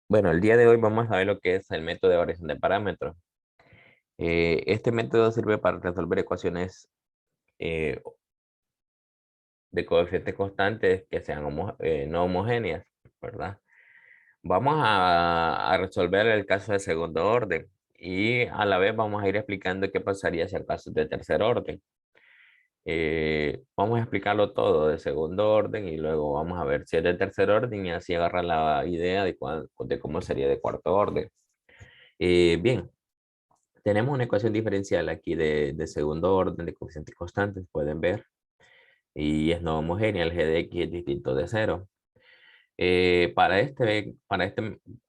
Bueno, el día de hoy vamos a ver lo que es el método de variación de parámetros. Este método sirve para resolver ecuaciones eh, de coeficientes constantes que sean no homogéneas, ¿verdad? Vamos a resolver el caso de segundo orden y a la vez vamos a ir explicando qué pasaría si el caso es de tercer orden. Vamos a explicarlo todo de segundo orden y luego vamos a ver si es de tercer orden y así agarra la idea de cómo sería de cuarto orden. Bien. Tenemos una ecuación diferencial aquí de segundo orden de coeficientes constantes, pueden ver, y es no homogénea, el g de x es distinto de cero.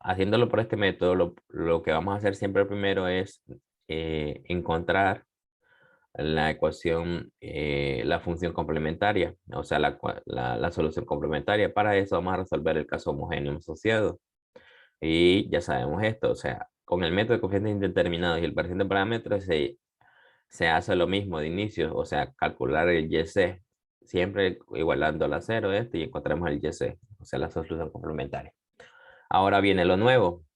Haciéndolo por este método, lo que vamos a hacer siempre primero es encontrar la ecuación, la función complementaria, o sea, la solución complementaria. Para eso vamos a resolver el caso homogéneo asociado. Y ya sabemos esto, o sea, con el método de coeficientes indeterminados y el parcial de parámetros se hace lo mismo de inicio, o sea, calcular el YC, siempre igualando a la cero y encontramos el YC, o sea, la solución complementaria. Ahora viene lo nuevo.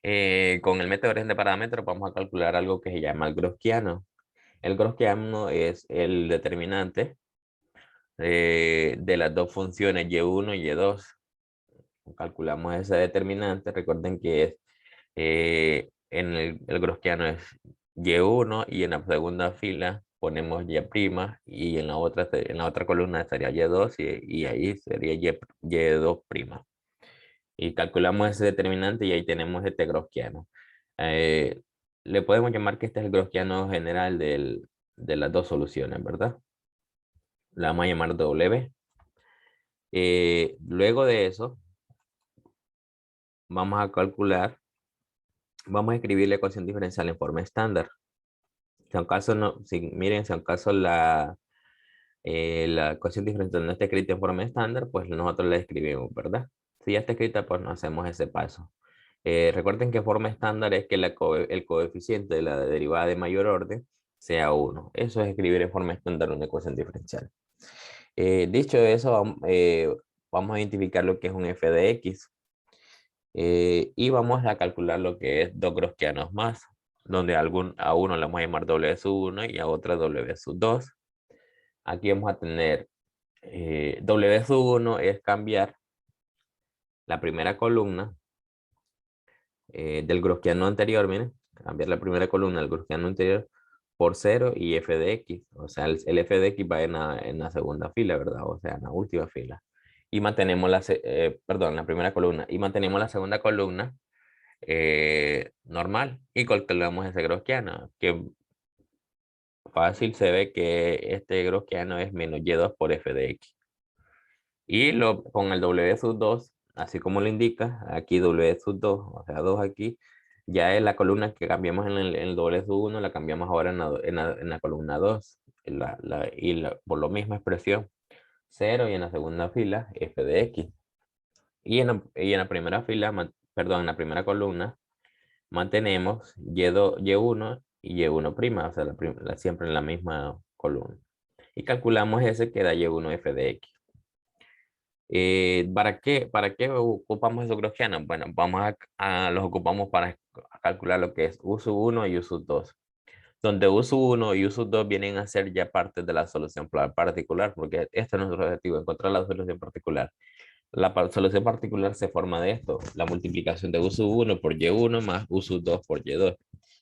Con el método de parámetros vamos a calcular algo que se llama el Gaussiano. El Gaussiano es el determinante de las dos funciones y1 y y2. Calculamos ese determinante, recuerden que es el Gaussiano es y1 y en la segunda fila ponemos y' y en la otra columna estaría y2 y ahí sería y2'. Y calculamos ese determinante y ahí tenemos este Gaussiano. Eh, Le podemos llamar que este es el Gaussiano general de las dos soluciones, ¿verdad? La vamos a llamar W. Luego de eso, vamos a calcular, vamos a escribir la ecuación diferencial en forma estándar. Si acaso no, si, miren, si acaso la ecuación diferencial no está escrita en forma estándar, pues nosotros la escribimos, ¿verdad? Si ya está escrita, pues no hacemos ese paso. Recuerden que forma estándar es que el coeficiente de la derivada de mayor orden sea 1. Eso es escribir en forma estándar una ecuación diferencial. Dicho eso, vamos a identificar lo que es un f de x. Y vamos a calcular lo que es dos Gaussianos más, donde a uno le vamos a llamar W sub 1 y a otra W sub 2. Aquí vamos a tener W sub 1 es cambiar la primera columna del Gaussiano anterior, miren, cambiar la primera columna del Gaussiano anterior por 0 y f de x. O sea, el f de x va en la segunda fila, ¿verdad? O sea, en la última fila. Y mantenemos la primera columna. Y mantenemos la segunda columna normal. Y calculamos ese Gaussiano, que fácil se ve que este Gaussiano es menos y2 por f de x. Y con el W sub 2, así como lo indica, aquí W sub 2, o sea, 2 aquí, ya es la columna que cambiamos en el W sub 1, la cambiamos ahora en la columna 2, por la misma expresión, 0 y en la segunda fila, f de x. Y en la primera fila, perdón, en la primera columna, mantenemos y1 y y1', o sea, siempre en la misma columna. Y calculamos ese que da y1 f de x. Para qué ocupamos esos gaussianos? Bueno, los ocupamos para calcular lo que es U sub 1 y U sub 2. Donde U sub 1 y U sub 2 vienen a ser ya parte de la solución particular, porque este es nuestro objetivo, encontrar la solución particular. Solución particular se forma de esto, la multiplicación de U sub 1 por Y1 más U sub 2 por Y2.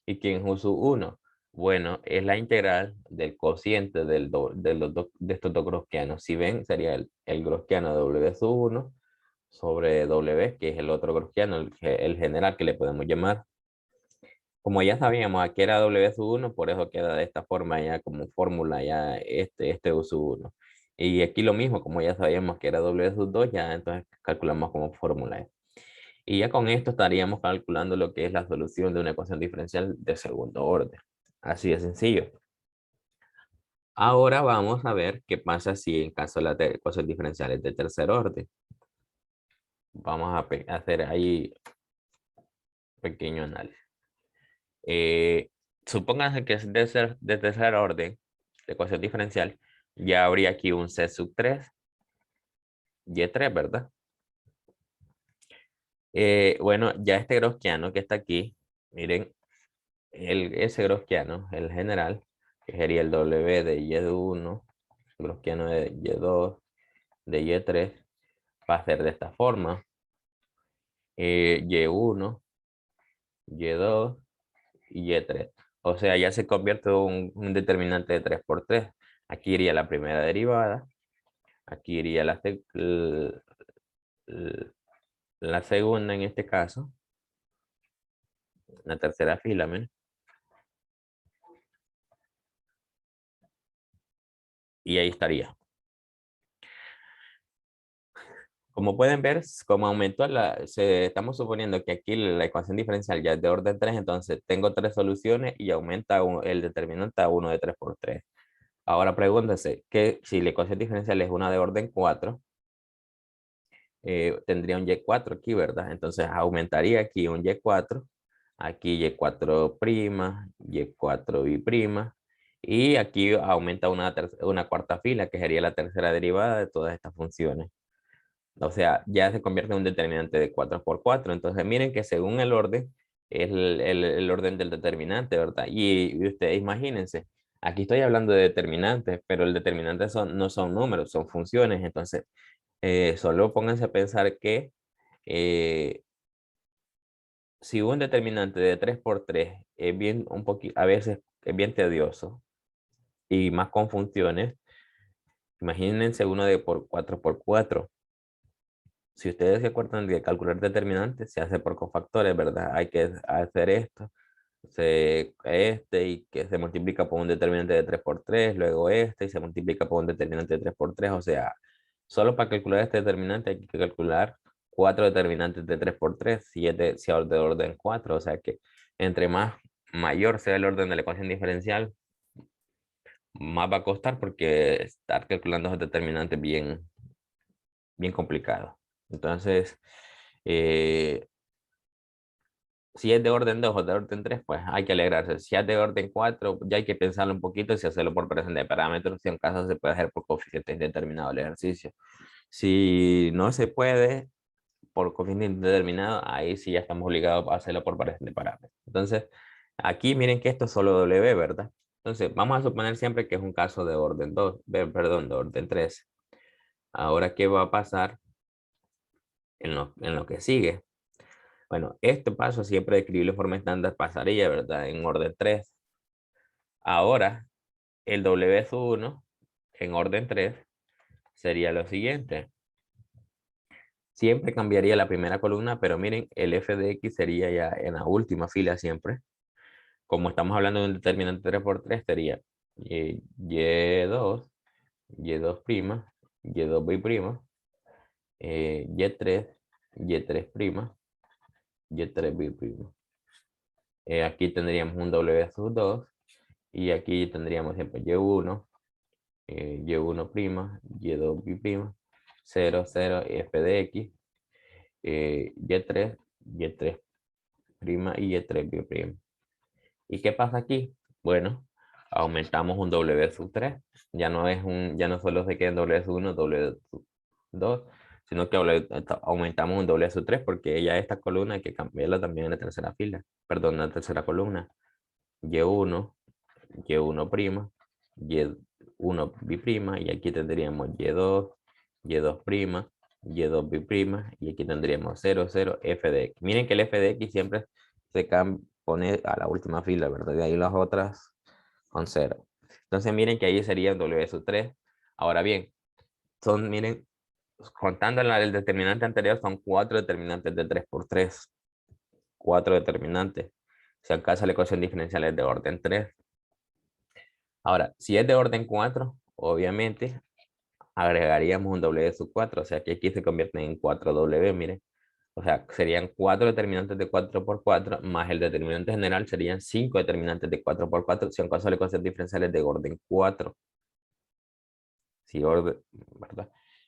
¿Y quién es U sub 1? Bueno, es la integral del cociente de estos dos gaussianos. Si ven, sería el gaussiano de W sub 1 sobre W, que es el otro gaussiano, el general que le podemos llamar. Como ya sabíamos, aquí era W sub 1, por eso queda de esta forma ya como fórmula ya este U sub 1. Y aquí lo mismo, como ya sabíamos que era W sub 2, ya entonces calculamos como fórmula. Y ya con esto estaríamos calculando lo que es la solución de una ecuación diferencial de segundo orden. Así de sencillo. Ahora vamos a ver qué pasa si en caso de las ecuaciones diferenciales de tercer orden. Vamos a hacer ahí un pequeño análisis. Supónganse que es de tercer orden, de ecuación diferencial, ya habría aquí un C sub 3, Y3, ¿verdad? Bueno, ya este gaussiano que está aquí, miren, ese gaussiano, el general, que sería el W de Y1, gaussiano de Y2, de Y3, va a ser de esta forma. Y1, Y2 y Y3. O sea, ya se convierte en un determinante de 3 por 3. Aquí iría la primera derivada. Aquí iría la segunda en este caso. La tercera fila, ¿ven? Y ahí estaría. Como pueden ver, como aumentó estamos suponiendo que aquí la ecuación diferencial ya es de orden 3, entonces tengo 3 soluciones y aumenta el determinante a 1 de 3 por 3. Ahora pregúntense que si la ecuación diferencial es una de orden 4, tendría un Y4 aquí, ¿verdad? Entonces aumentaría aquí un Y4, aquí Y4', Y4 bi', y aquí aumenta una cuarta fila, que sería la tercera derivada de todas estas funciones. O sea, ya se convierte en un determinante de 4 por 4. Entonces miren que según el orden, es el orden del determinante, ¿verdad? Y ustedes imagínense, aquí estoy hablando de determinantes, pero el determinante no son números, son funciones. Entonces, solo pónganse a pensar que eh, si un determinante de 3 por 3 es bien un poquito, a veces es bien tedioso y más con funciones, imagínense uno de por 4 por 4. Si ustedes se acuerdan de calcular determinantes, se hace por cofactores, ¿verdad? Hay que hacer esto, y que se multiplica por un determinante de 3 por 3, luego este y se multiplica por un determinante de 3 por 3. O sea, solo para calcular este determinante hay que calcular 4 determinantes de 3 por 3, si es de orden 4. O sea que entre más mayor sea el orden de la ecuación diferencial, más va a costar porque estar calculando esos determinantes bien complicado. Entonces, eh, si es de orden 2 o de orden 3, pues hay que alegrarse. Si es de orden 4, ya hay que pensarlo un poquito si hacerlo por presente de parámetros. Si en caso se puede hacer por coeficiente indeterminado el ejercicio. Si no se puede por coeficiente indeterminado, ahí sí ya estamos obligados a hacerlo por presente de parámetros. Entonces, aquí miren que esto es solo W, ¿verdad? Entonces, vamos a suponer siempre que es un caso de orden 2, perdón, de orden 3. Ahora, ¿qué va a pasar en lo que sigue? Bueno, este paso siempre de escribirlo de forma estándar pasaría, ¿verdad? En orden 3. Ahora, el W1 en orden 3 sería lo siguiente. Siempre cambiaría la primera columna, pero miren, el f de x sería ya en la última fila siempre. Como estamos hablando de un determinante 3 por 3, sería y2, y2', y2 bi', y3, y3', y3 bi'. Aquí tendríamos un W sub 2 y aquí tendríamos siempre Y1, Y1', Y2 bi', 0, 0, f de x, Y3, Y3' y Y3 bi'. ¿Y qué pasa aquí? Bueno, aumentamos un W sub 3. Ya no solo se queda en W sub 1, W sub 2, sino que aumentamos un W sub 3 porque ya esta columna hay que cambiarla también en la tercera fila. Perdón, en la tercera columna. Y1, Y1', Y1 bi', y aquí tendríamos Y2, Y2', Y2 bi', y aquí tendríamos 0, 0, f de x. Miren que el f de x siempre se pone a la última fila, ¿verdad? De ahí las otras con 0. Entonces miren que ahí sería W sub 3. Ahora bien, miren, contando el determinante anterior, son 4 determinantes de 3 por 3. 4 determinantes. Si acaso la ecuación diferencial es de orden 3. Ahora, si es de orden 4, obviamente agregaríamos un W sub 4, o sea que aquí se convierte en 4W, miren. O sea, serían 4 determinantes de 4 por 4, más el determinante general serían 5 determinantes de 4 por 4, si en caso la ecuación diferencial es de orden 4. Sí, ¿verdad?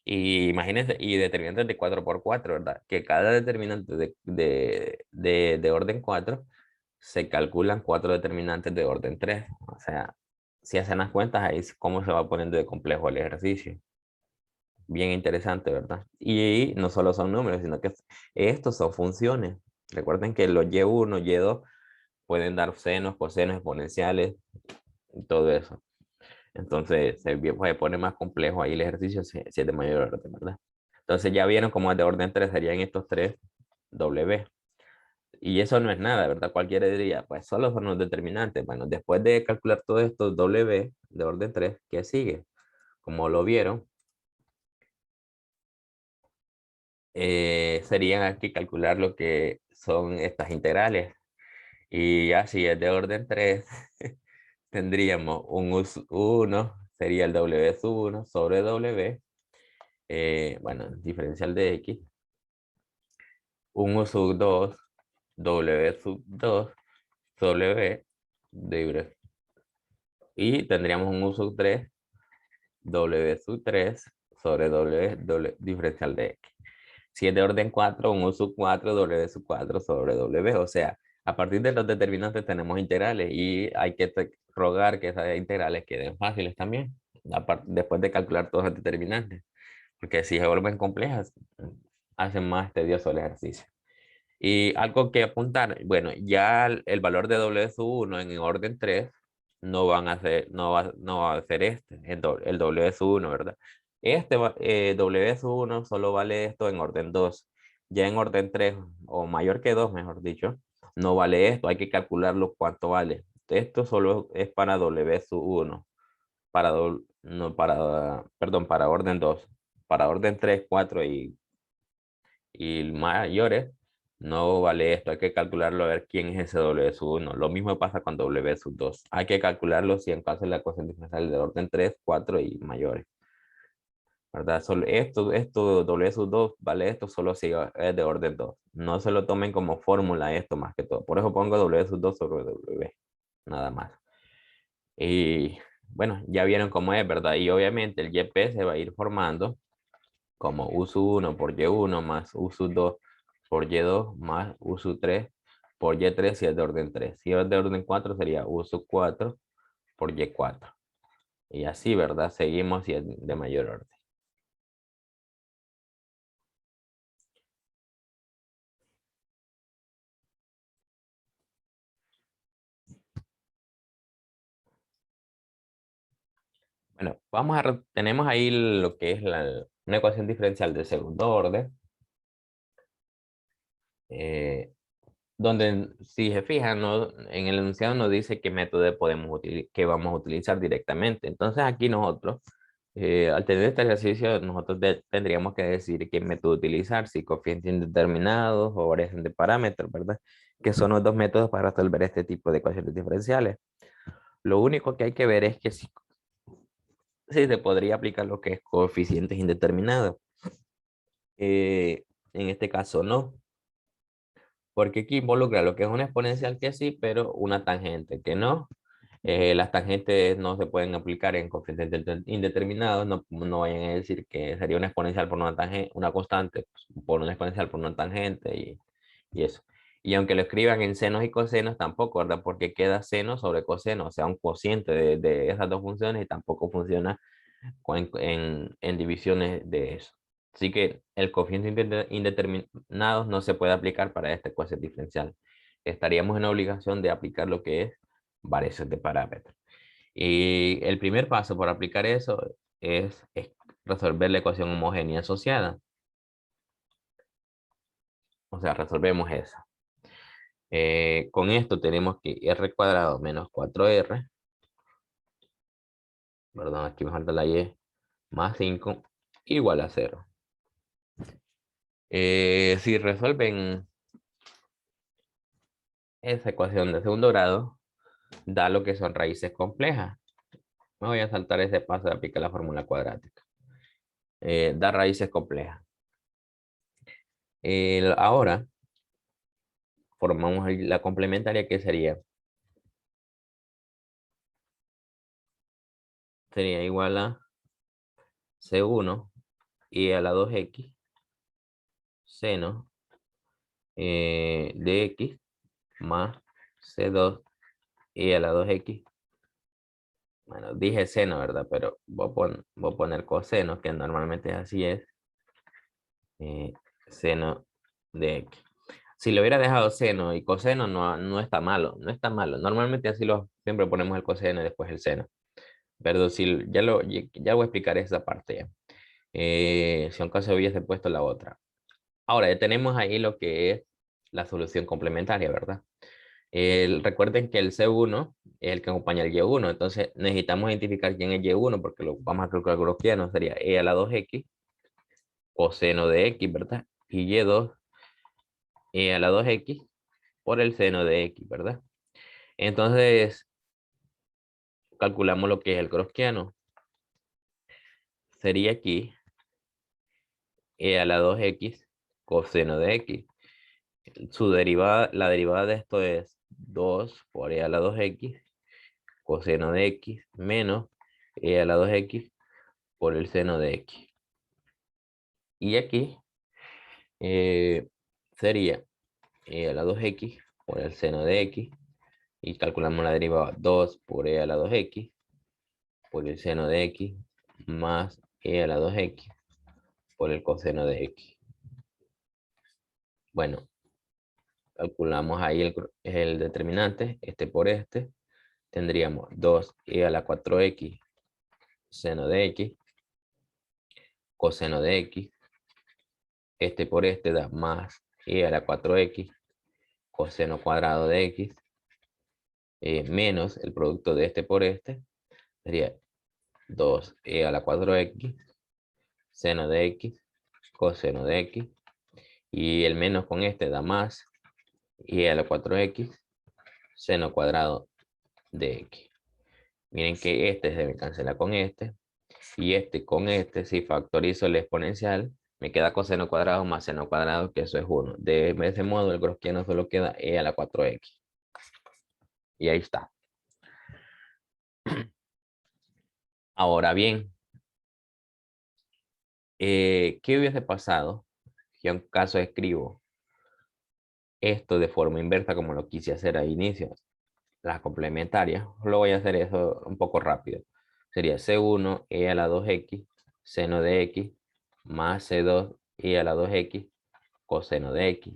Y imagínense, y determinantes de 4 por 4, ¿verdad? Que cada determinante de orden 4 se calculan 4 determinantes de orden 3. O sea, si hacen las cuentas, ahí es cómo se va poniendo de complejo el ejercicio. Bien interesante, ¿verdad? Y no solo son números, sino que estos son funciones. Recuerden que los y1, y2 pueden dar senos, cosenos, exponenciales, y todo eso. Entonces se pone más complejo ahí el ejercicio si es de mayor orden, ¿verdad? Entonces ya vieron cómo es de orden 3, serían estos 3 W. Y eso no es nada, ¿verdad? Cualquiera diría, pues solo son los determinantes. Bueno, después de calcular todo esto W de orden 3, ¿qué sigue? Como lo vieron, serían aquí calcular lo que son estas integrales. Y así es de orden 3, tendríamos un U1, sería el W sub 1 sobre W, bueno, diferencial de X, un U sub 2, W sub 2 sobre W, y tendríamos un U sub 3, W sub 3 sobre W diferencial de X. Si es de orden 4, un U sub 4, W sub 4 sobre W. O sea, a partir de los determinantes tenemos integrales y hay que rogar que esas integrales queden fáciles también, después de calcular todos los determinantes. Porque si se vuelven complejas, hacen más tedioso el ejercicio. Y algo que apuntar, bueno, ya el valor de W sub 1 en orden 3 no va a ser este, el W sub 1, ¿verdad? W sub 1 solo vale esto en orden 2. Ya en orden 3 o mayor que 2, mejor dicho, no vale esto, hay que calcularlo cuánto vale. Esto solo es para W sub 1, no para, perdón, para orden 2. Para orden 3, 4 y mayores, no vale esto, hay que calcularlo a ver quién es ese W sub 1. Lo mismo pasa con W sub 2. Hay que calcularlo si en caso de la ecuación diferencial de orden 3, 4 y mayores. ¿Verdad? Solo esto W sub 2 vale esto solo si es de orden 2. No se lo tomen como fórmula esto más que todo. Por eso pongo W sub 2 sobre W. Nada más. Y bueno, ya vieron cómo es, ¿verdad? Y obviamente el YP se va a ir formando como U sub 1 por Y1 más U sub 2 por Y2 más U sub 3 por Y3 si es de orden 3. Si es de orden 4 sería U sub 4 por Y4. Y así, ¿verdad? Seguimos si es de mayor orden. Bueno, tenemos ahí lo que es una ecuación diferencial de segundo orden, eh, donde si se fijan, en el enunciado nos dice qué método que vamos a utilizar directamente. Entonces aquí nosotros, al tener este ejercicio, nosotros tendríamos que decir qué método utilizar, si coeficientes indeterminados o variación de parámetros, ¿verdad? Que son los dos métodos para resolver este tipo de ecuaciones diferenciales. Lo único que hay que ver es que si se podría aplicar lo que es coeficientes indeterminados. En este caso no, porque aquí involucra lo que es una exponencial que sí, pero una tangente que no. Las tangentes no se pueden aplicar en coeficientes indeterminados, no vayan a decir que sería una exponencial por una tangente, una constante, pues, por una exponencial por una tangente y eso. Y aunque lo escriban en senos y cosenos, tampoco, ¿verdad? Porque queda seno sobre coseno, o sea, un cociente de esas dos funciones y tampoco funciona en divisiones de eso. Así que el coeficiente indeterminado no se puede aplicar para esta ecuación diferencial. Estaríamos en obligación de aplicar lo que es variación de parámetros. Y el primer paso para aplicar eso es resolver la ecuación homogénea asociada. O sea, resolvemos esa. Con esto tenemos que r cuadrado menos 4r, perdón, aquí me falta la y, más 5 igual a 0. Si resuelven esa ecuación de segundo grado, da lo que son raíces complejas. Me voy a saltar ese paso de aplicar la fórmula cuadrática. Da raíces complejas. Ahora, formamos la complementaria que sería igual a C1 y a la 2x seno de x más C2 y a la 2x Bueno, dije seno, ¿verdad? Pero voy a poner coseno, que normalmente así es. Seno de X. Si le hubiera dejado seno y coseno, no está malo, no está malo. Normalmente así siempre ponemos el coseno y después el seno. Pero si ya voy a explicar esa parte ya. Si en caso hubiese puesto la otra. Ahora ya tenemos ahí lo que es la solución complementaria, ¿verdad? Recuerden que el C1 es el que acompaña al Y1, entonces necesitamos identificar quién es Y1 porque lo vamos a calcular gaussiano, sería E a la 2X coseno de X, ¿verdad? Y Y2 E a la 2X por el seno de X, ¿verdad? Entonces calculamos lo que es el gaussiano. Sería aquí E a la 2X coseno de X. La derivada de esto es 2 por E a la 2X coseno de X menos E a la 2X por el seno de X. Y aquí sería E a la 2X por el seno de X. Y calculamos la derivada 2 por E a la 2X por el seno de X más E a la 2X por el coseno de X. Bueno, calculamos ahí el determinante, este por este. Tendríamos 2e a la 4x seno de x, coseno de x. Este por este da más e a la 4x coseno cuadrado de x, menos el producto de este por este. Sería 2e a la 4x seno de x, coseno de x. Y el menos con este da más e a la 4x seno cuadrado de x. Miren que este se me cancela con este. Y este con este, si factorizo el exponencial, me queda coseno cuadrado más seno cuadrado, que eso es 1. De ese modo, el gaussiano solo queda e a la 4x. Y ahí está. Ahora bien, ¿qué hubiese pasado si en caso escribo esto de forma inversa como lo quise hacer al inicio? Las complementarias. Lo voy a hacer eso un poco rápido. Sería C1 e a la 2x seno de x más C2 e a la 2x coseno de x.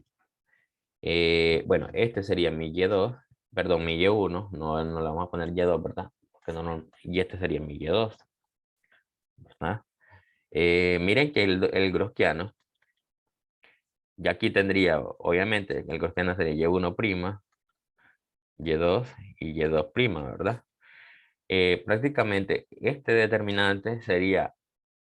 Bueno, este sería mi Y2, perdón, mi Y1, no le vamos a poner Y2, ¿verdad? Porque y este sería mi Y2, ¿verdad? Miren que el gaussiano, ya aquí tendría, obviamente, el gaussiano sería Y1', Y2 y Y2', ¿verdad? Prácticamente este determinante sería,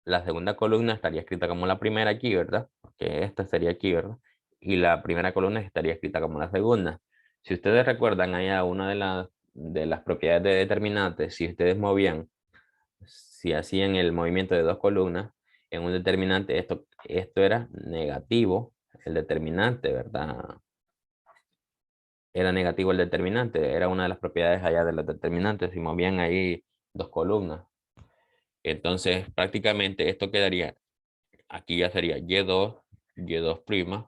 la segunda columna estaría escrita como la primera aquí, ¿verdad? Porque esta sería aquí, ¿verdad? Y la primera columna estaría escrita como la segunda. Si ustedes recuerdan, hay una de las propiedades de determinantes, si ustedes movían, si hacían el movimiento de dos columnas, en un determinante, esto era negativo, el determinante, ¿verdad? Era negativo el determinante, era una de las propiedades allá de los determinantes, si movían ahí dos columnas. Entonces, prácticamente esto quedaría, aquí ya sería Y2, Y2',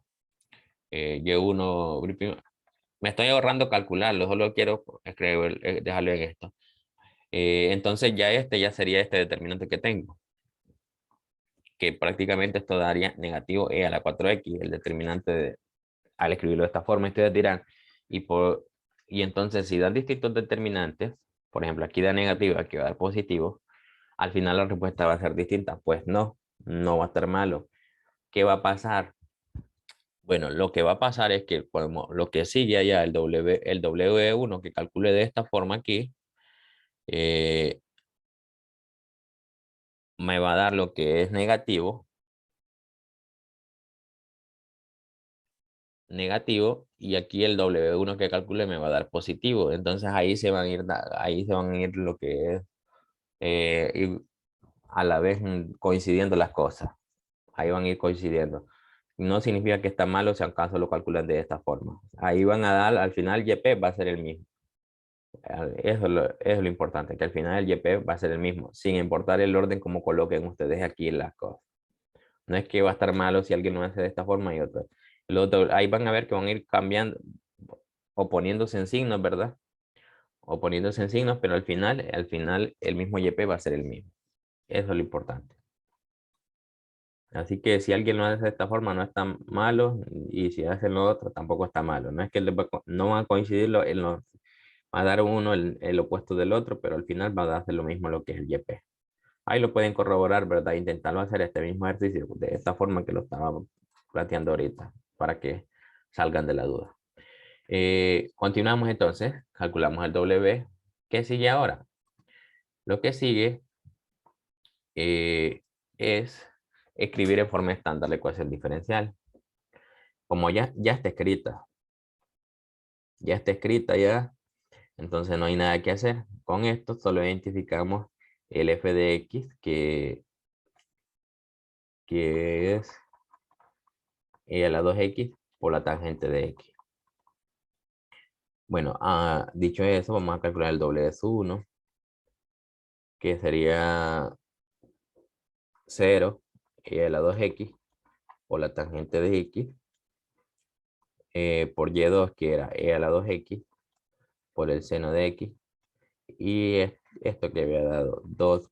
Y1'. Me estoy ahorrando calcularlo, solo quiero escribir, dejarlo en esto. Entonces ya sería este determinante que tengo, que prácticamente esto daría negativo e a la 4x, el determinante al escribirlo de esta forma. Ustedes dirán, y entonces si dan distintos determinantes, por ejemplo, aquí da negativo, aquí va a dar positivo, al final la respuesta va a ser distinta. Pues no va a estar malo. ¿Qué va a pasar? Bueno, lo que va a pasar es que como lo que sigue allá, el W1 que calcule de esta forma aquí, eh, me va a dar lo que es negativo, y aquí el W1 que calcule me va a dar positivo. Entonces ahí se van a ir lo que es, y a la vez coincidiendo las cosas. Ahí van a ir coincidiendo. No significa que está malo si acaso lo calculan de esta forma. Ahí van a dar, al final YP va a ser el mismo. Eso es lo importante, que al final el YP va a ser el mismo, sin importar el orden como coloquen ustedes aquí las cosas. No es que va a estar malo si alguien lo hace de esta forma y otro. Ahí van a ver que van a ir cambiando o poniéndose en signos, ¿verdad? o poniéndose en signos, pero al final el mismo YP va a ser el mismo. Eso es lo importante. Así que si alguien lo hace de esta forma no está malo, y si hacen lo otro tampoco está malo. No es que no van a coincidir, va a dar uno el opuesto del otro, pero al final va a hacer lo mismo lo que es el YP. Ahí lo pueden corroborar, ¿verdad? Intentarlo hacer este mismo ejercicio de esta forma que lo estaba planteando ahorita, para que salgan de la duda. Continuamos entonces, calculamos el W. ¿Qué sigue ahora? Lo que sigue es escribir en forma estándar la ecuación diferencial. Como ya está escrita ya, entonces no hay nada que hacer. Con esto solo identificamos el f de x, que es e a la 2x por la tangente de x. Bueno, dicho eso, vamos a calcular el doble de su 1, que sería 0 e a la 2x por la tangente de x, por y2, que era e a la 2x por el seno de x, y esto que había dado 2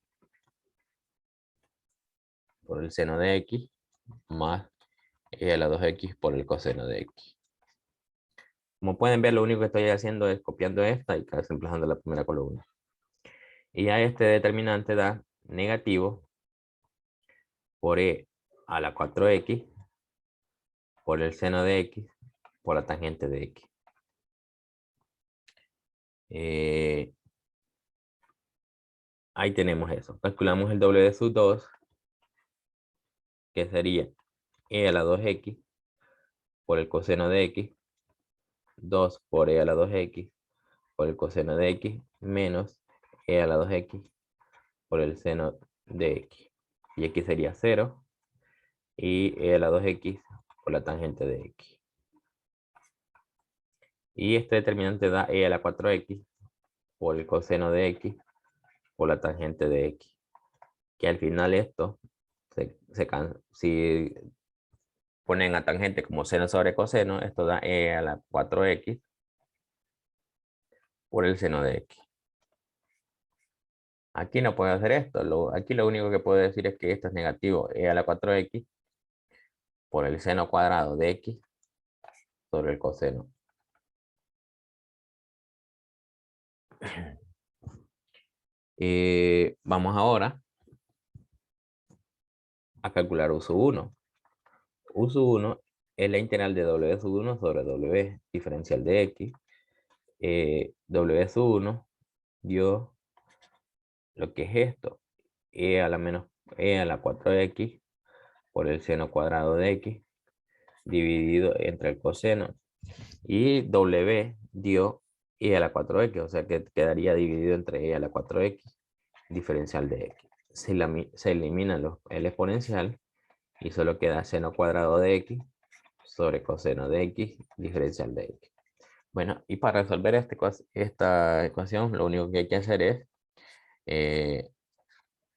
por el seno de x más e a la 2x por el coseno de x. Como pueden ver, lo único que estoy haciendo es copiando esta y reemplazando la primera columna. Y ya este determinante da negativo por e a la 4x por el seno de x por la tangente de x. Ahí tenemos eso. Calculamos el doble de sus 2, que sería e a la 2x por el coseno de x, 2 por e a la 2x por el coseno de x, menos e a la 2x por el seno de x. Y aquí sería 0, y e a la 2x por la tangente de x. Y este determinante da e a la 4x por el coseno de x por la tangente de x. Que al final esto, si ponen a tangente como seno sobre coseno, esto da e a la 4x por el seno de x. Aquí no puedo hacer esto. Aquí lo único que puedo decir es que esto es negativo e a la 4x por el seno cuadrado de x sobre el coseno. Vamos ahora a calcular U sub 1. U sub 1 es la integral de W sub 1 sobre W diferencial de x. W sub 1 dio lo que es esto, e a la 4x por el seno cuadrado de x dividido entre el coseno, y W dio e a la 4x, o sea que quedaría dividido entre e a la 4x diferencial de x. Se elimina el exponencial y solo queda seno cuadrado de x sobre coseno de x diferencial de x. Bueno, y para resolver esta ecuación, lo único que hay que hacer es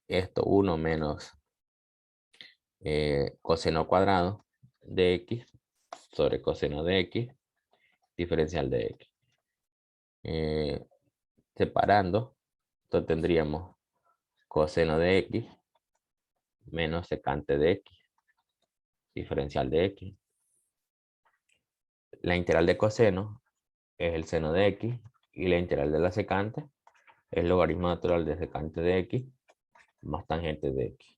esto, 1 menos coseno cuadrado de x sobre coseno de x diferencial de x. Separando, entonces tendríamos coseno de x menos secante de x diferencial de x. La integral de coseno es el seno de x, y la integral de la secante es logaritmo natural de secante de x más tangente de x,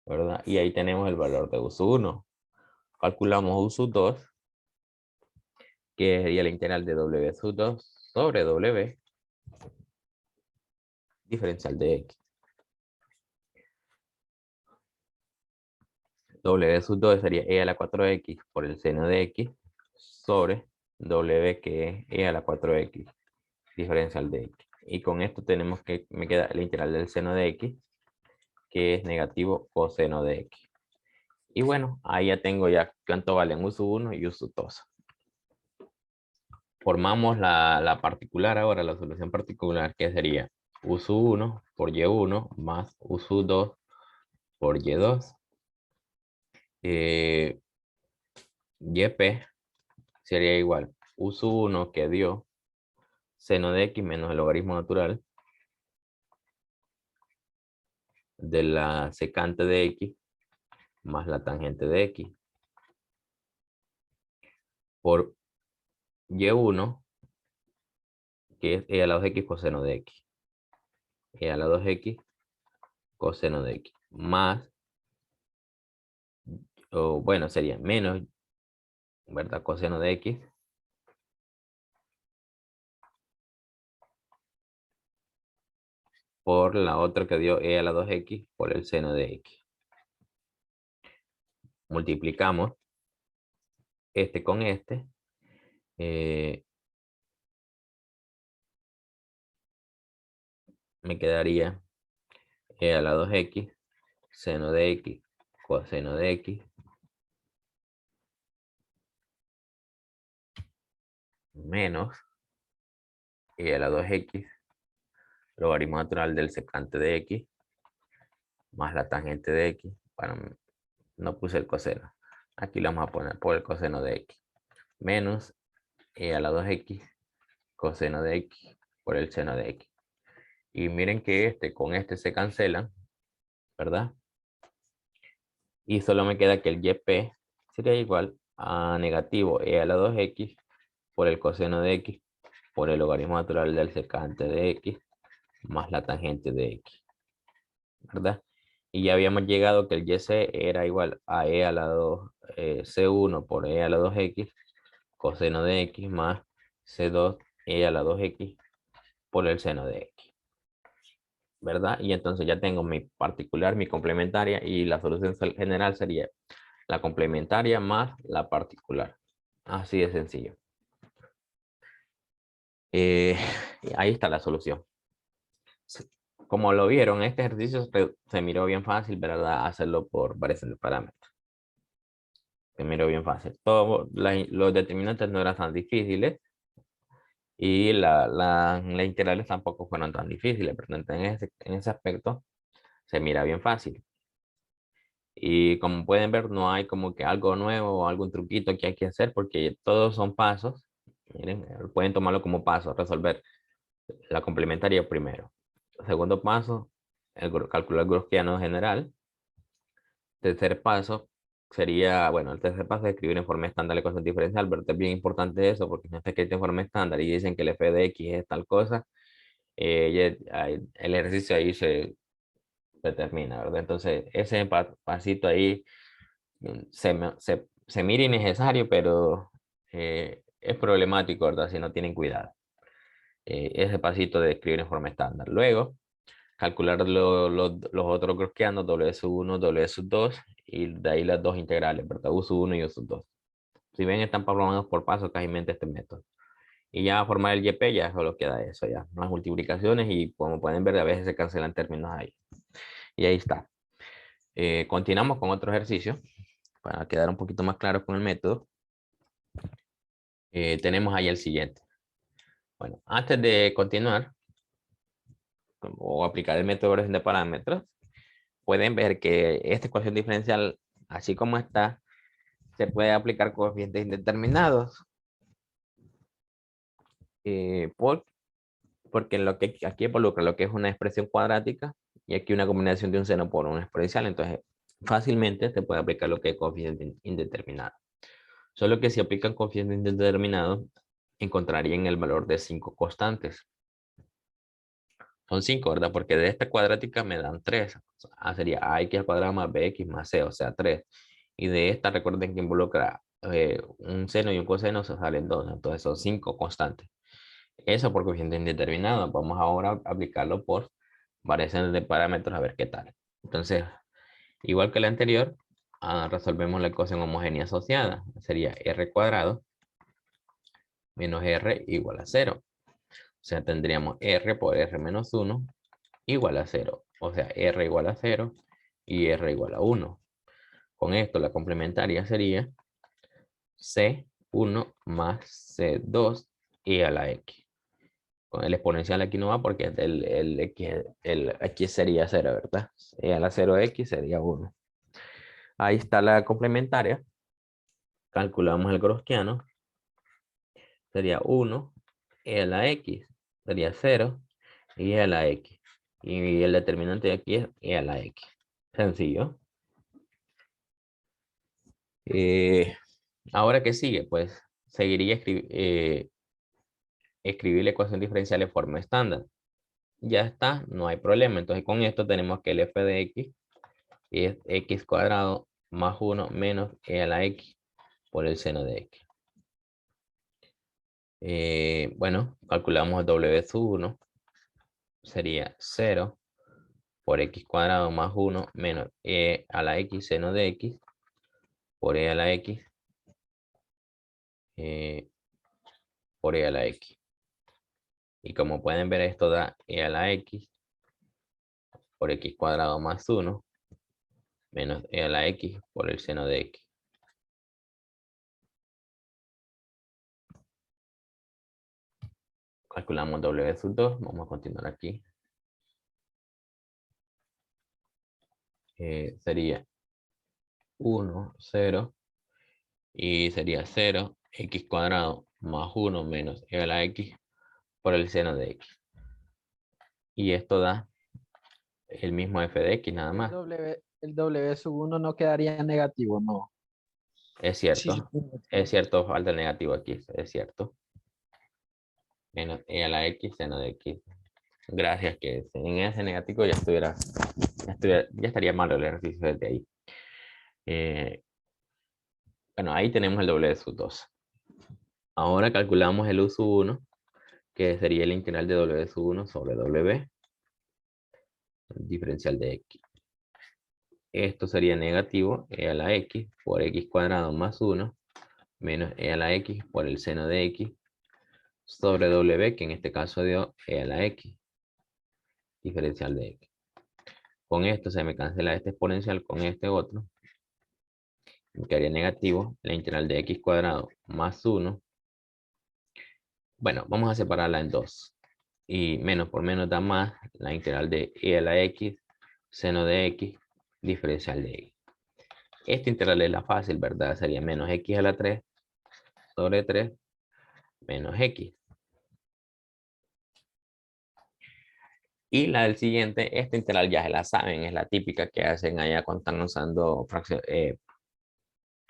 ¿verdad? Y ahí tenemos el valor de U sub 1. Calculamos U sub 2, que sería la integral de W sub 2 sobre W diferencial de x. W sub 2 sería e a la 4x por el seno de x sobre W, que es e a la 4x diferencial de x. Y con esto tenemos que me queda la integral del seno de x, que es negativo coseno de x. Y bueno, ahí ya tengo cuánto valen U sub 1 y U sub 2. Formamos la particular ahora, la solución particular, que sería U sub 1 por Y1 más U sub 2 por Y2. YP sería igual U sub 1 que dio seno de x menos el logaritmo natural de la secante de x más la tangente de x por y1, que es e a la 2x coseno de x. E a la 2x coseno de x más, o bueno, sería menos, ¿verdad? Coseno de x por la otra que dio e a la 2x por el seno de x. Multiplicamos este con este. Me quedaría e a la 2x seno de x coseno de x menos e a la 2x logaritmo natural del secante de x más la tangente de x. Bueno, no puse el coseno. Aquí lo vamos a poner por el coseno de x. Menos e a la 2x coseno de x por el seno de x. Y miren que este con este se cancelan, ¿verdad? Y solo me queda que el YP sería igual a negativo e a la 2x por el coseno de x por el logaritmo natural del secante de x más la tangente de x, ¿verdad? Y ya habíamos llegado que el YC era igual a e a la 2, C1 por e a la 2x coseno de x más C2 e a la 2x por el seno de x, ¿verdad? Y entonces ya tengo mi particular, mi complementaria, y la solución general sería la complementaria más la particular. Así de sencillo. Ahí está la solución. Como lo vieron, este ejercicio se miró bien fácil, ¿verdad? Hacerlo por variación de parámetros. Se miró bien fácil. Todos los determinantes no eran tan difíciles y las integrales tampoco fueron tan difíciles, pero en ese aspecto se mira bien fácil. Y como pueden ver, no hay como que algo nuevo o algún truquito que hay que hacer porque todos son pasos. Miren, pueden tomarlo como paso, resolver la complementaria primero. Segundo paso, calcular gaussiano general. Tercer paso sería, bueno, el tercer paso es escribir en forma estándar la ecuación diferencial, pero es bien importante eso porque si no está escrito en forma estándar y dicen que el f de x es tal cosa, el ejercicio ahí se determina, ¿verdad? Entonces, ese pasito ahí se mira innecesario, pero es problemático, ¿verdad? Si no tienen cuidado. Ese pasito de escribir en forma estándar. Luego, calcular los otros gaussianos, W sub 1, W sub 2, y de ahí las dos integrales, ¿verdad? U sub 1 y U sub 2. Si ven, están programados por paso casi este método. Y ya a formar el YP ya solo queda eso, ya. Las multiplicaciones y como pueden ver, a veces se cancelan términos ahí. Y ahí está. Continuamos con otro ejercicio para quedar un poquito más claro con el método. Tenemos ahí el siguiente. Bueno, antes de continuar o aplicar el método de orden de parámetros, pueden ver que esta ecuación diferencial, así como está, se puede aplicar coeficientes indeterminados. Porque lo que aquí involucra lo que es una expresión cuadrática y aquí una combinación de un seno por una exponencial. Entonces, fácilmente se puede aplicar lo que es coeficiente indeterminado. Solo que si aplican coeficiente indeterminado, encontrarían el valor de 5 constantes. Son 5, ¿verdad? Porque de esta cuadrática me dan 3. Sería ax al cuadrado más bx más c, o sea, 3. Y de esta, recuerden que involucra un seno y un coseno, se salen 2. Entonces son 5 constantes. Eso por coeficiente indeterminado. Vamos ahora a aplicarlo por variaciones de parámetros a ver qué tal. Entonces, igual que la anterior, resolvemos la ecuación homogénea asociada. Sería r cuadrado menos r igual a 0. O sea, tendríamos r por r menos 1 igual a 0. O sea, r igual a 0 y r igual a 1. Con esto la complementaria sería C1 más C2 y a la X. Con el exponencial aquí no va porque el X sería 0, ¿verdad? Y a la 0X sería 1. Ahí está la complementaria. Calculamos el gaussiano. Sería 1 y a la X. sería 0 y e a la x. Y el determinante de aquí es e a la x. Sencillo. Ahora, ¿qué sigue? Pues seguiría escribir la ecuación diferencial de forma estándar. Ya está, no hay problema. Entonces con esto tenemos que el f de x es x cuadrado más 1 menos e a la x por el seno de x. Bueno, calculamos w sub 1. Sería 0 por x cuadrado más 1 menos e a la x seno de x por e a la x por e a la x. Y como pueden ver, esto da e a la x por x cuadrado más 1 menos e a la x por el seno de x. Calculamos w sub 2. Vamos a continuar aquí. Sería 1, 0. Y sería 0, x cuadrado más 1 menos e a la x por el seno de x. Y esto da el mismo f de x nada más. El W sub 1 no quedaría negativo, no. Es Sí, cierto, falta el negativo aquí, es cierto. Menos e a la x seno de x. Gracias, que en ese negativo ya estaría mal el ejercicio desde ahí. Bueno, ahí tenemos el W sub 2. Ahora calculamos el U sub 1, que sería el integral de W sub 1 sobre W, diferencial de x. Esto sería negativo e a la x por x cuadrado más 1 menos e a la x por el seno de x sobre W, que en este caso dio e a la x, diferencial de x. Con esto se me cancela este exponencial con este otro, que haría negativo la integral de x cuadrado más 1. Bueno, vamos a separarla en dos. Y menos por menos da más la integral de e a la x, seno de x, diferencial de x. Esta integral es la fácil, ¿verdad? Sería menos x a la 3 sobre 3 menos x. Y la del siguiente, esta integral ya se la saben, es la típica que hacen allá cuando están usando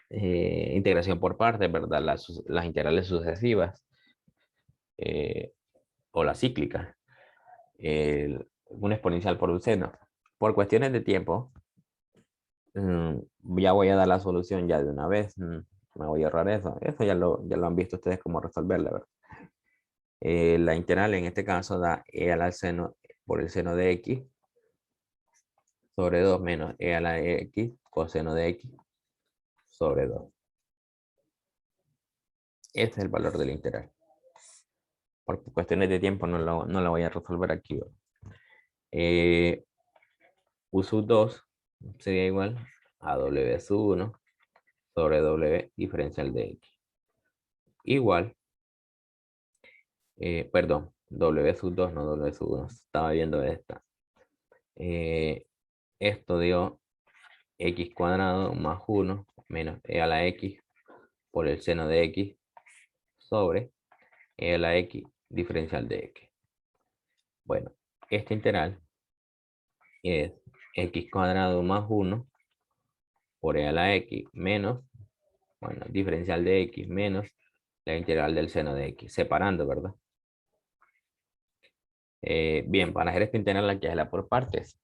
integración por partes, ¿verdad? Las integrales sucesivas o las cíclicas. Un exponencial por un seno. Por cuestiones de tiempo, ya voy a dar la solución ya de una vez. Me voy a ahorrar eso. Eso ya lo han visto ustedes cómo resolverla, ¿verdad? La integral en este caso da e a la seno por el seno de x sobre 2 menos e a la x coseno de x sobre 2. Este es el valor del integral. Por cuestiones de tiempo no lo voy a resolver aquí. U sub 2 sería igual a W sub 1 sobre W diferencial de X. Igual, perdón, W sub 2, no W sub 1. Estaba viendo esta. Esto dio X cuadrado más 1 menos E a la X por el seno de X sobre E a la X diferencial de X. Bueno, este integral es X cuadrado más 1 por E a la X menos, bueno, diferencial de X menos la integral del seno de X, separando, ¿verdad? Bien, para hacer esta integral hay que hacerla por partes.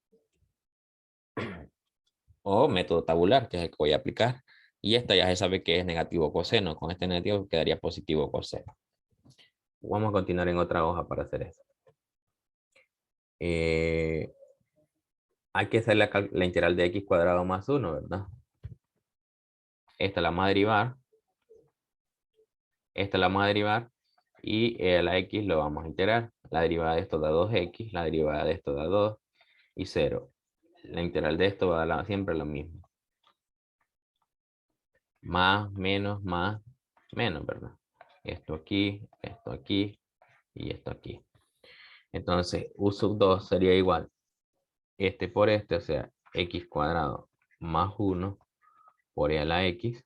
O método tabular, que es el que voy a aplicar. Y esta ya se sabe que es negativo coseno. Con este negativo quedaría positivo coseno. Vamos a continuar en otra hoja para hacer eso. Hay que hacer la integral de x cuadrado más 1, ¿verdad? Esta la vamos a derivar. Esta la vamos a derivar. Y a la x lo vamos a integrar. La derivada de esto da 2x. La derivada de esto da 2 y 0. La integral de esto va a dar siempre lo mismo. Más, menos, ¿verdad? Esto aquí y esto aquí. Entonces, u sub 2 sería igual este por este, o sea, x cuadrado más 1 por e a la x.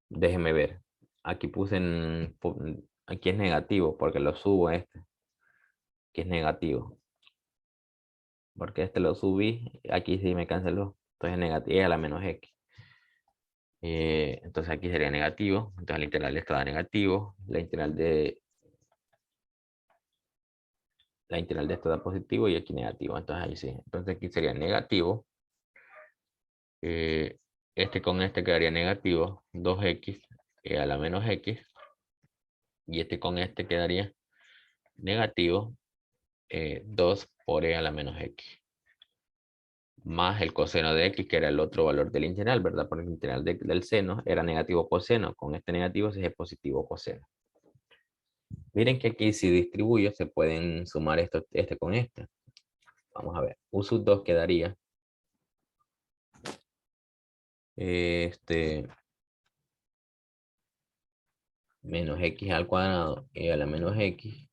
Déjeme ver. Aquí aquí es negativo porque lo subo a este. Aquí es negativo. Porque este lo subí. Aquí sí me canceló. Entonces negativo es a la menos x. Entonces aquí sería negativo. Entonces la integral de esto da negativo. La integral de esto da positivo y aquí negativo. Entonces ahí sí. Entonces aquí sería negativo. Este con este quedaría negativo. 2x a la menos x. Y este con este quedaría negativo 2 por e a la menos x. Más el coseno de x, que era el otro valor del integral, ¿verdad? Porque el integral del seno era negativo coseno. Con este negativo se es positivo coseno. Miren que aquí si distribuyo se pueden sumar este con este. Vamos a ver. U sub 2 quedaría menos x al cuadrado e a la menos x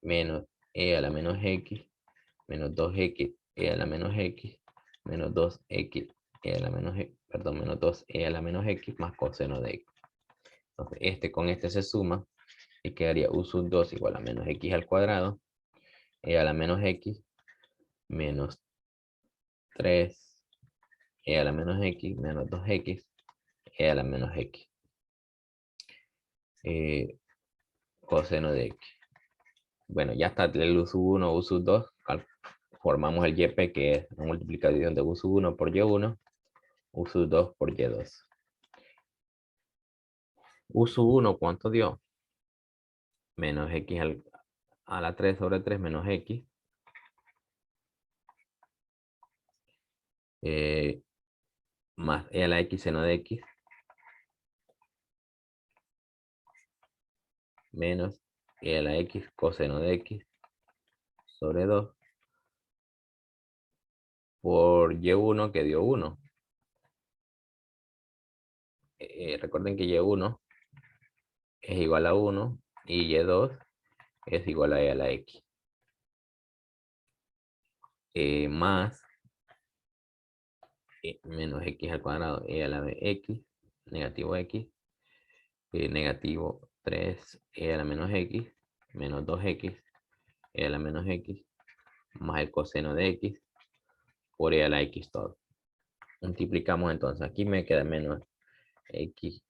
menos e a la menos x menos 2x e a la menos x menos 2x e a la menos x, perdón, menos 2e a la menos x más coseno de x. Entonces este con este se suma y quedaría u sub 2 igual a menos x al cuadrado e a la menos x menos 3 e a la menos x menos 2x e a la menos x coseno de x. Bueno, ya está el u sub 1, u sub 2. Formamos el YP, que es la multiplicación de u sub 1 por Y1, u sub 2 por Y2. U sub 1, ¿cuánto dio? Menos x a la 3 sobre 3 menos x. Más e a la x seno de x. Menos e a la x coseno de x sobre 2 por y1 que dio 1. Recuerden que y1 es igual a 1 y y2 es igual a e a la x. Más menos x al cuadrado e a la x, negativo x, negativo 3 e a la menos x, menos 2x e a la menos x, más el coseno de x por e a la x todo. Multiplicamos entonces, aquí me queda menos x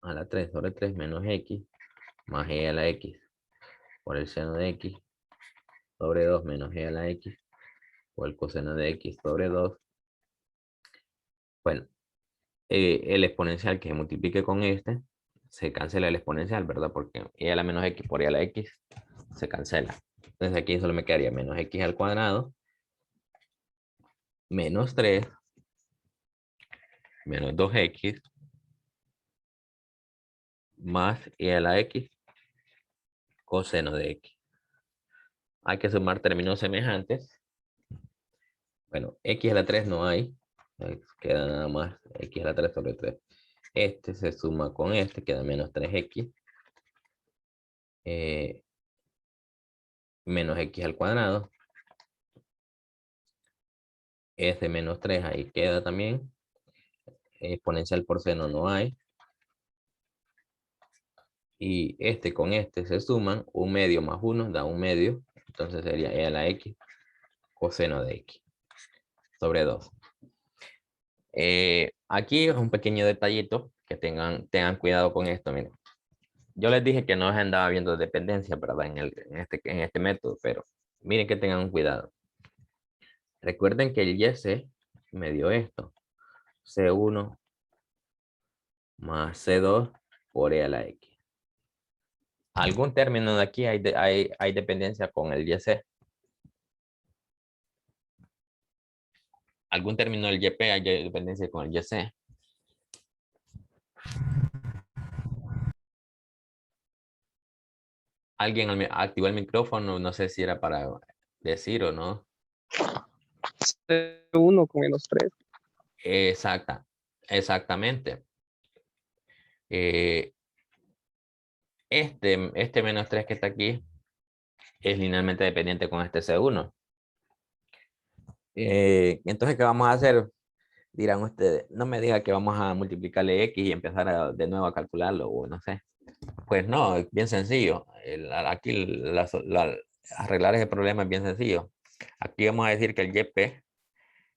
a la 3 sobre 3 menos x más e a la x por el seno de x sobre 2 menos e a la x por el coseno de x sobre 2. Bueno, el exponencial que se multiplique con este, se cancela el exponencial, ¿verdad? Porque e a la menos x por e a la x se cancela. Entonces aquí solo me quedaría menos x al cuadrado menos 3 menos 2x más e a la x coseno de x. Hay que sumar términos semejantes. Bueno, x a la 3 no hay. Queda nada más x a la 3 sobre 3. Este se suma con este, queda menos 3x. Menos x al cuadrado. Este menos 3 ahí queda también. Exponencial por seno no hay. Y este con este se suman. 1/2 más 1 da 1/2. Entonces sería e a la x coseno de x sobre 2. Aquí es un pequeño detallito que tengan cuidado con esto. Miren. Yo les dije que no se andaba viendo dependencia, ¿verdad? En este método, pero miren que tengan cuidado. Recuerden que el YC me dio esto. C1 más C2 por E a la X. ¿Algún término de aquí hay dependencia con el YC? ¿Algún término del YP hay dependencia con el YC? ¿Alguien activó el micrófono? No sé si era para decir o no. C1 con -3. Exactamente. Este menos 3 que está aquí es linealmente dependiente con este C1. Entonces, ¿qué vamos a hacer? Dirán ustedes, no me diga que vamos a multiplicarle x y empezar de nuevo a calcularlo, o no sé. Pues no, es bien sencillo. Aquí arreglar ese problema es bien sencillo. Aquí vamos a decir que el YP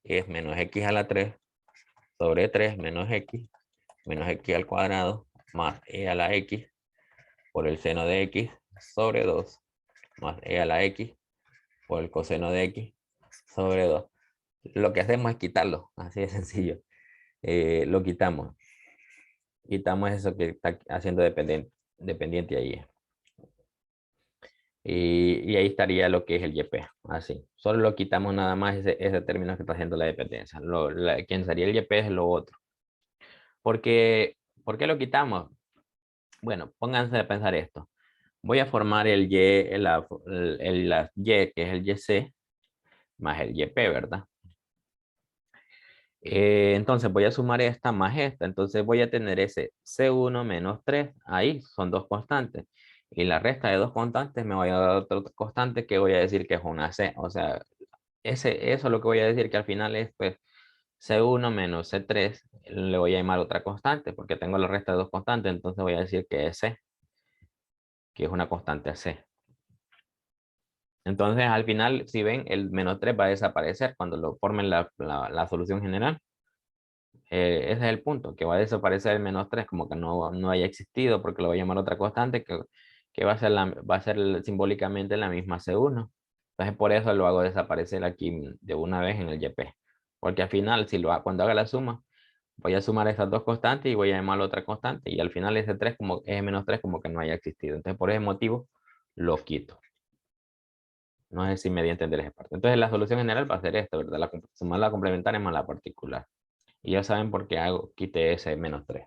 es menos x a la 3 sobre 3 menos x al cuadrado más e a la x por el seno de x sobre 2 más e a la x por el coseno de x sobre 2. Lo que hacemos es quitarlo, así de sencillo. Lo quitamos. Quitamos eso que está haciendo dependiente ahí. Y ahí estaría lo que es el YP, así. Solo lo quitamos nada más ese término que está haciendo la dependencia. Quien sería el YP es lo otro. ¿Por qué lo quitamos? Bueno, pónganse a pensar esto. Voy a formar el Y, la Y, que es el YC, más el YP, ¿verdad? Entonces voy a sumar esta más esta. Entonces voy a tener ese C1 menos 3. Ahí son dos constantes. Y la resta de dos constantes me voy a dar otra constante que voy a decir que es una C. O sea, eso es lo que voy a decir que al final es pues C1 menos C3. Le voy a llamar otra constante porque tengo la resta de dos constantes. Entonces voy a decir que es C, que es una constante C. Entonces al final, si ven, el menos 3 va a desaparecer cuando lo formen la solución general. Ese es el punto, que va a desaparecer el menos 3 como que no haya existido, porque lo voy a llamar otra constante que va a ser simbólicamente la misma C1. Entonces por eso lo hago desaparecer aquí de una vez en el YP. Porque al final, cuando haga la suma, voy a sumar esas dos constantes y voy a llamar otra constante. Y al final ese menos 3 como que no haya existido. Entonces por ese motivo lo quito. No sé si me di a entender esa parte. Entonces la solución general va a ser esto, ¿verdad? Sumar la complementaria más la particular. Y ya saben por qué quité ese menos 3.